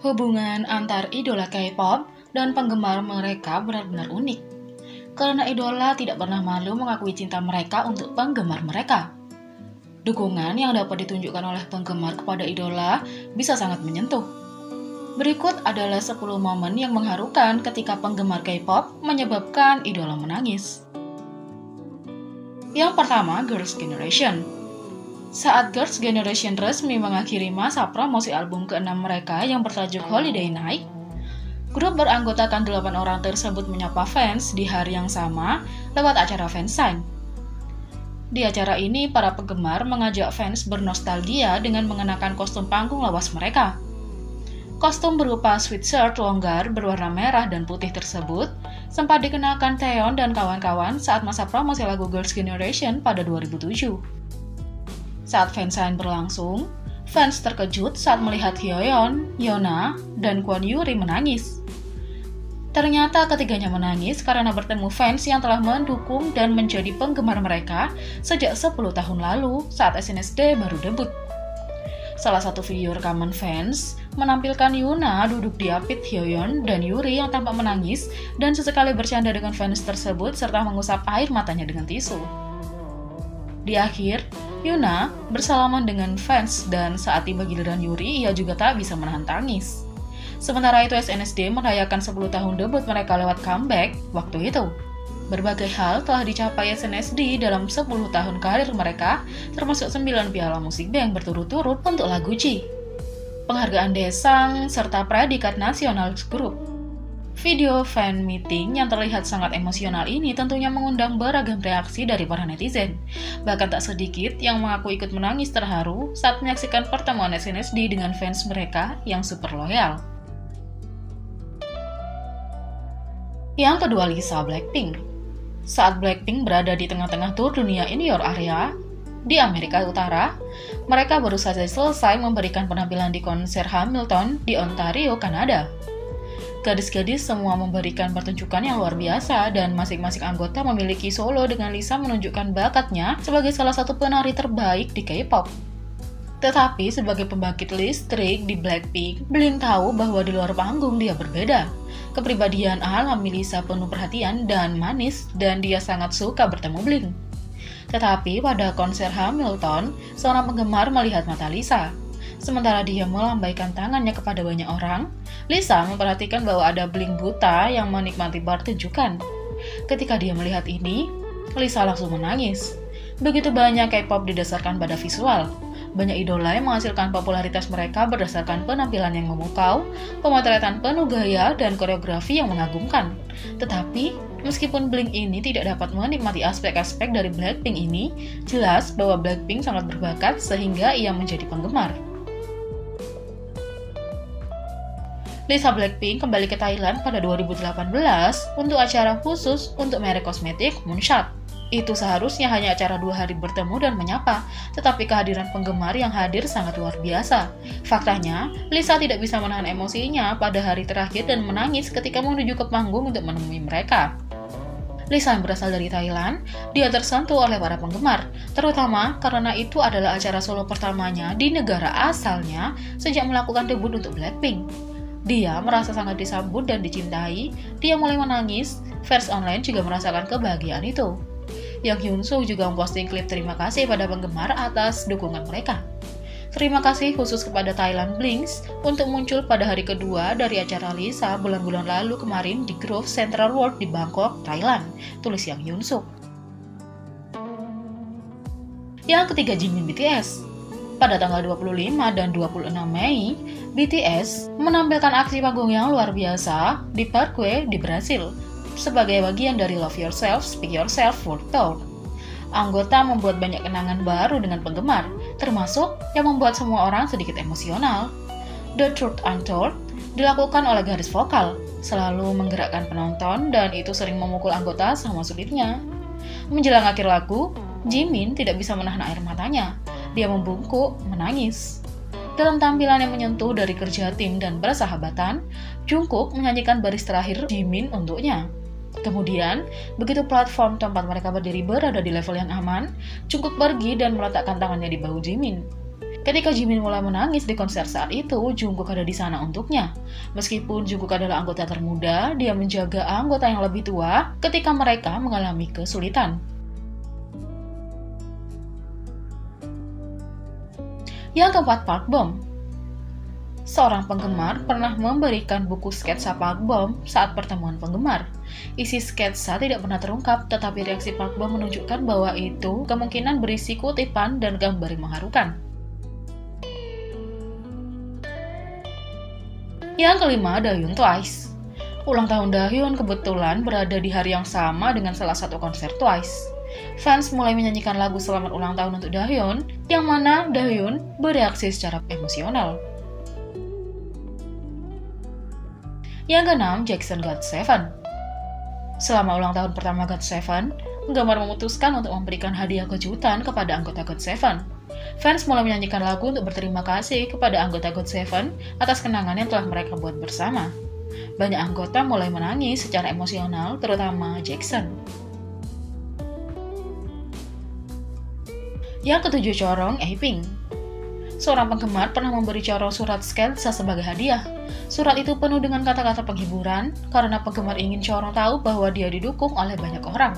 Hubungan antar idola K-pop dan penggemar mereka benar-benar unik. Karena idola tidak pernah malu mengakui cinta mereka untuk penggemar mereka. Dukungan yang dapat ditunjukkan oleh penggemar kepada idola bisa sangat menyentuh. Berikut adalah 10 momen yang mengharukan ketika penggemar K-pop menyebabkan idola menangis. Yang pertama, Girls' Generation. Saat Girls' Generation resmi mengakhiri masa promosi album ke-6 mereka yang bertajuk Holiday Night, grup beranggotakan 8 orang tersebut menyapa fans di hari yang sama lewat acara fansign. Di acara ini, para penggemar mengajak fans bernostalgia dengan mengenakan kostum panggung lawas mereka. Kostum berupa sweatshirt longgar berwarna merah dan putih tersebut sempat dikenakan Taeyeon dan kawan-kawan saat masa promosi lagu Girls' Generation pada 2007. Saat fansign berlangsung, fans terkejut saat melihat Hyeon, Yona, dan Kwon Yuri menangis. Ternyata ketiganya menangis karena bertemu fans yang telah mendukung dan menjadi penggemar mereka sejak 10 tahun lalu saat SNSD baru debut. Salah satu video rekaman fans menampilkan Yuna duduk di apit Hyeon dan Yuri yang tampak menangis dan sesekali bercanda dengan fans tersebut serta mengusap air matanya dengan tisu. Di akhir, Yuna bersalaman dengan fans dan saat tiba giliran Yuri, ia juga tak bisa menahan tangis. Sementara itu SNSD merayakan 10 tahun debut mereka lewat comeback waktu itu. Berbagai hal telah dicapai SNSD dalam 10 tahun karir mereka, termasuk 9 piala musik bank berturut-turut untuk lagu G, penghargaan Daesang, serta predikat nasional grup. Video fan meeting yang terlihat sangat emosional ini tentunya mengundang beragam reaksi dari para netizen. Bahkan tak sedikit yang mengaku ikut menangis terharu saat menyaksikan pertemuan SNSD dengan fans mereka yang super loyal. Yang kedua, Lisa Blackpink. Saat Blackpink berada di tengah-tengah tur dunia In Your Area di Amerika Utara, mereka baru saja selesai memberikan penampilan di konser Hamilton di Ontario, Kanada. Gadis-gadis semua memberikan pertunjukan yang luar biasa dan masing-masing anggota memiliki solo dengan Lisa menunjukkan bakatnya sebagai salah satu penari terbaik di K-pop. Tetapi sebagai pembangkit listrik di Blackpink, Blink tahu bahwa di luar panggung dia berbeda. Kepribadian alami Lisa penuh perhatian dan manis dan dia sangat suka bertemu Blink. Tetapi pada konser Hamilton, seorang penggemar melihat mata Lisa. Sementara dia melambaikan tangannya kepada banyak orang, Lisa memperhatikan bahwa ada Blink buta yang menikmati pertunjukan. Ketika dia melihat ini, Lisa langsung menangis. Begitu banyak K-pop didasarkan pada visual. Banyak idola yang menghasilkan popularitas mereka berdasarkan penampilan yang memukau, pemotretan penuh gaya, dan koreografi yang mengagumkan. Tetapi, meskipun Blink ini tidak dapat menikmati aspek-aspek dari Blackpink ini, jelas bahwa Blackpink sangat berbakat sehingga ia menjadi penggemar. Lisa Blackpink kembali ke Thailand pada 2018 untuk acara khusus untuk merek kosmetik Moonshot. Itu seharusnya hanya acara 2 hari bertemu dan menyapa, tetapi kehadiran penggemar yang hadir sangat luar biasa. Faktanya, Lisa tidak bisa menahan emosinya pada hari terakhir dan menangis ketika menuju ke panggung untuk menemui mereka. Lisa yang berasal dari Thailand, dia tersentuh oleh para penggemar, terutama karena itu adalah acara solo pertamanya di negara asalnya sejak melakukan debut untuk Blackpink. Dia merasa sangat disambut dan dicintai, dia mulai menangis, fans online juga merasakan kebahagiaan itu. Yang Hyunsuk juga memposting klip terima kasih pada penggemar atas dukungan mereka. Terima kasih khusus kepada Thailand Blinks untuk muncul pada hari kedua dari acara Lisa bulan-bulan lalu kemarin di Grove Central World di Bangkok, Thailand, tulis Yang Hyunsuk. Yang ketiga, Jimin BTS. Pada tanggal 25 dan 26 Mei, BTS menampilkan aksi panggung yang luar biasa di Parkway di Brasil sebagai bagian dari Love Yourself, Speak Yourself World Tour. Anggota membuat banyak kenangan baru dengan penggemar, termasuk yang membuat semua orang sedikit emosional. The Truth Untold dilakukan oleh garis vokal, selalu menggerakkan penonton dan itu sering memukul anggota sama sulitnya. Menjelang akhir lagu, Jimin tidak bisa menahan air matanya. Dia membungkuk, menangis. Dalam tampilan yang menyentuh dari kerja tim dan persahabatan, Jungkook menyanyikan baris terakhir Jimin untuknya. Kemudian, begitu platform tempat mereka berdiri berada di level yang aman, Jungkook pergi dan meletakkan tangannya di bahu Jimin. Ketika Jimin mulai menangis di konser saat itu, Jungkook ada di sana untuknya. Meskipun Jungkook adalah anggota termuda, dia menjaga anggota yang lebih tua ketika mereka mengalami kesulitan. Yang keempat, Park Bom. Seorang penggemar pernah memberikan buku sketsa Park Bom saat pertemuan penggemar. Isi sketsa tidak pernah terungkap, tetapi reaksi Park Bom menunjukkan bahwa itu kemungkinan berisi kutipan dan gambar yang mengharukan. Yang kelima, Dahyun Twice. Ulang tahun Dahyun kebetulan berada di hari yang sama dengan salah satu konser Twice. Fans mulai menyanyikan lagu selamat ulang tahun untuk Dahyun, yang mana Dahyun bereaksi secara emosional. Yang keenam, Jackson GOT7. Selama ulang tahun pertama GOT7, penggemar memutuskan untuk memberikan hadiah kejutan kepada anggota GOT7. Fans mulai menyanyikan lagu untuk berterima kasih kepada anggota GOT7 atas kenangan yang telah mereka buat bersama. Banyak anggota mulai menangis secara emosional, terutama Jackson. Yang ketujuh, Corong A-Pink. Seorang penggemar pernah memberi Corong surat sketsa sebagai hadiah. Surat itu penuh dengan kata-kata penghiburan karena penggemar ingin Corong tahu bahwa dia didukung oleh banyak orang.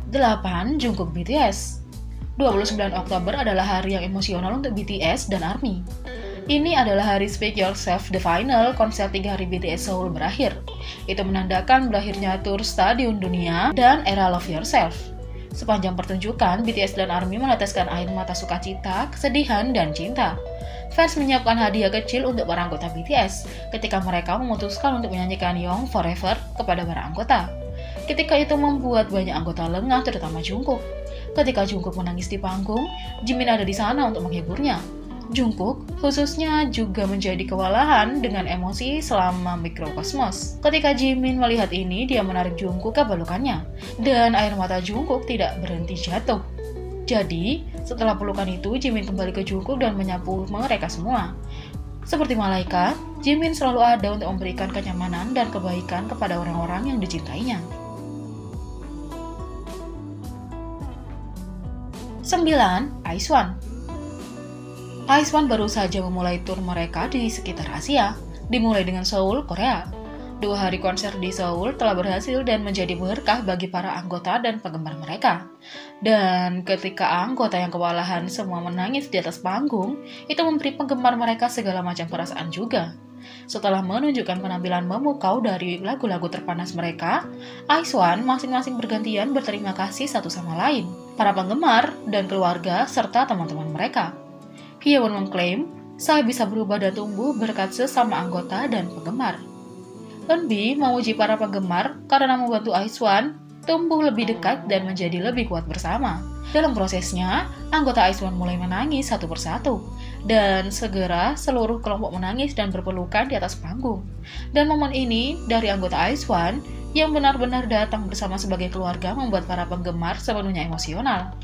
8. Jungkook BTS. 29 Oktober adalah hari yang emosional untuk BTS dan ARMY. Ini adalah hari Speak Yourself The Final, konser 3 hari BTS Seoul berakhir. Itu menandakan berakhirnya tur stadion dunia dan era Love Yourself. Sepanjang pertunjukan, BTS dan ARMY meneteskan air mata sukacita, kesedihan, dan cinta. Fans menyiapkan hadiah kecil untuk para anggota BTS ketika mereka memutuskan untuk menyanyikan Young Forever kepada para anggota. Ketika itu membuat banyak anggota lengah, terutama Jungkook. Ketika Jungkook menangis di panggung, Jimin ada di sana untuk menghiburnya. Jungkook khususnya juga menjadi kewalahan dengan emosi selama mikrokosmos. Ketika Jimin melihat ini, dia menarik Jungkook ke pelukannya, dan air mata Jungkook tidak berhenti jatuh. Jadi, setelah pelukan itu, Jimin kembali ke Jungkook dan menyapu mereka semua. Seperti malaikat, Jimin selalu ada untuk memberikan kenyamanan dan kebaikan kepada orang-orang yang dicintainya. 9. IZ*ONE. IZ*ONE baru saja memulai tur mereka di sekitar Asia, dimulai dengan Seoul, Korea. 2 hari konser di Seoul telah berhasil dan menjadi berkah bagi para anggota dan penggemar mereka. Dan ketika anggota yang kewalahan semua menangis di atas panggung, itu memberi penggemar mereka segala macam perasaan juga. Setelah menunjukkan penampilan memukau dari lagu-lagu terpanas mereka, IZ*ONE masing-masing bergantian berterima kasih satu sama lain, para penggemar dan keluarga serta teman-teman mereka. Hyewon mengklaim, "Saya bisa berubah dan tumbuh berkat sesama anggota dan penggemar." Eunbi memuji para penggemar karena membantu IZ*ONE tumbuh lebih dekat dan menjadi lebih kuat bersama. Dalam prosesnya, anggota IZ*ONE mulai menangis satu persatu, dan segera seluruh kelompok menangis dan berpelukan di atas panggung. Dan momen ini dari anggota IZ*ONE yang benar-benar datang bersama sebagai keluarga membuat para penggemar sepenuhnya emosional.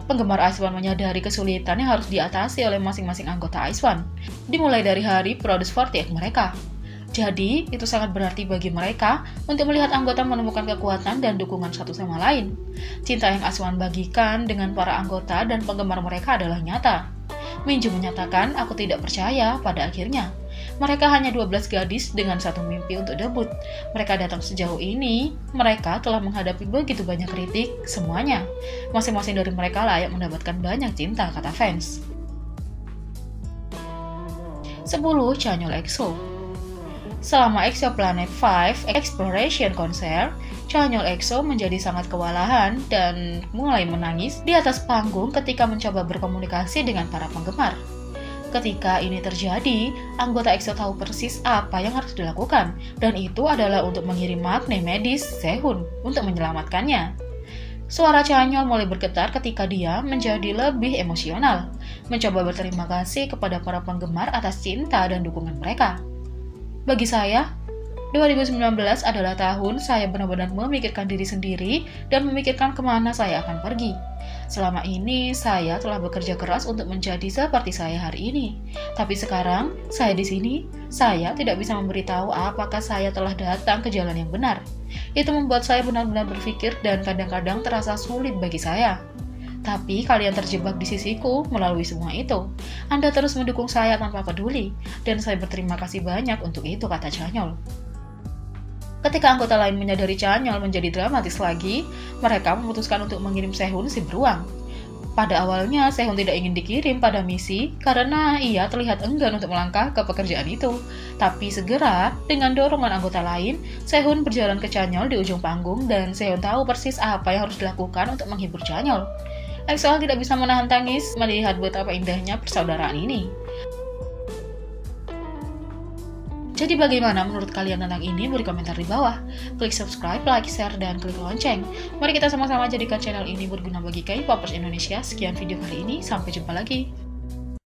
Penggemar IZ*ONE menyadari kesulitan yang harus diatasi oleh masing-masing anggota IZ*ONE, dimulai dari hari Produce 48 mereka. Jadi, itu sangat berarti bagi mereka untuk melihat anggota menemukan kekuatan dan dukungan satu sama lain. Cinta yang IZ*ONE bagikan dengan para anggota dan penggemar mereka adalah nyata. Minju menyatakan, "Aku tidak percaya pada akhirnya. Mereka hanya 12 gadis dengan satu mimpi untuk debut. Mereka datang sejauh ini, mereka telah menghadapi begitu banyak kritik, semuanya. Masing-masing dari mereka layak mendapatkan banyak cinta," kata fans. 10. Chanyeol EXO. Selama Exoplanet 5 Exploration Concert, Chanyeol EXO menjadi sangat kewalahan dan mulai menangis di atas panggung ketika mencoba berkomunikasi dengan para penggemar. Ketika ini terjadi, anggota EXO tahu persis apa yang harus dilakukan, dan itu adalah untuk mengirim magne medis Sehun untuk menyelamatkannya. Suara Chanyeol mulai bergetar ketika dia menjadi lebih emosional, mencoba berterima kasih kepada para penggemar atas cinta dan dukungan mereka. Bagi saya, 2019 adalah tahun saya benar-benar memikirkan diri sendiri dan memikirkan kemana saya akan pergi. Selama ini, saya telah bekerja keras untuk menjadi seperti saya hari ini. Tapi sekarang, saya di sini, saya tidak bisa memberitahu apakah saya telah datang ke jalan yang benar. Itu membuat saya benar-benar berpikir dan kadang-kadang terasa sulit bagi saya. Tapi kalian terjebak di sisiku melalui semua itu. Anda terus mendukung saya tanpa peduli, dan saya berterima kasih banyak untuk itu, kata Chanyeol. Ketika anggota lain menyadari Chanyeol menjadi dramatis lagi, mereka memutuskan untuk mengirim Sehun si beruang. Pada awalnya, Sehun tidak ingin dikirim pada misi karena ia terlihat enggan untuk melangkah ke pekerjaan itu. Tapi segera, dengan dorongan anggota lain, Sehun berjalan ke Chanyeol di ujung panggung dan Sehun tahu persis apa yang harus dilakukan untuk menghibur Chanyeol. EXO tidak bisa menahan tangis melihat betapa indahnya persaudaraan ini. Jadi bagaimana menurut kalian tentang ini? Beri komentar di bawah. Klik subscribe, like, share, dan klik lonceng. Mari kita sama-sama jadikan channel ini berguna bagi K-popers Indonesia. Sekian video kali ini, sampai jumpa lagi.